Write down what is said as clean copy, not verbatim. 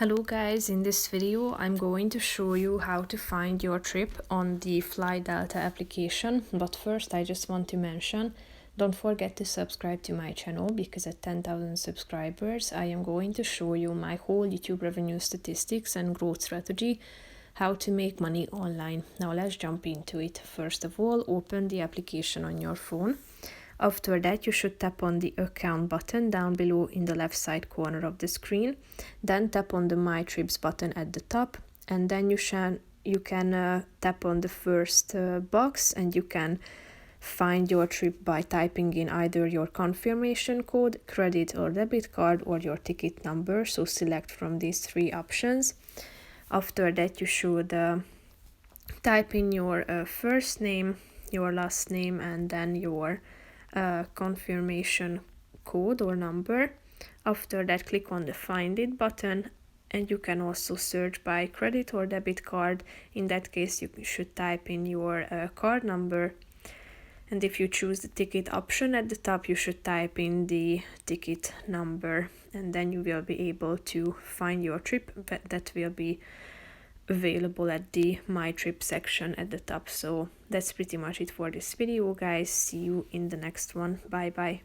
Hello guys, in this video I'm going to show you how to find your trip on the Fly Delta application, but first I just want to mention, don't forget to subscribe to my channel because at 10,000 subscribers I am going to show you my whole YouTube revenue statistics and growth strategy, how to make money online. Now let's jump into it. First of all, open the application on your phone. After that, you should tap on the account button down below in the left side corner of the screen. Then tap on the My Trips button at the top, and then you can tap on the first box, and you can find your trip by typing in either your confirmation code, credit or debit card, or your ticket number. So select from these three options. After that, you should type in your first name, your last name, and then your confirmation code or number. After that, click on the Find It button, and you can also search by credit or debit card. In that case, you should type in your card number, and if you choose the ticket option at the top, you should type in the ticket number, and then you will be able to find your trip that will be available at the My Trip section at the top. So that's pretty much it for this video, guys. See you in the next one. Bye bye.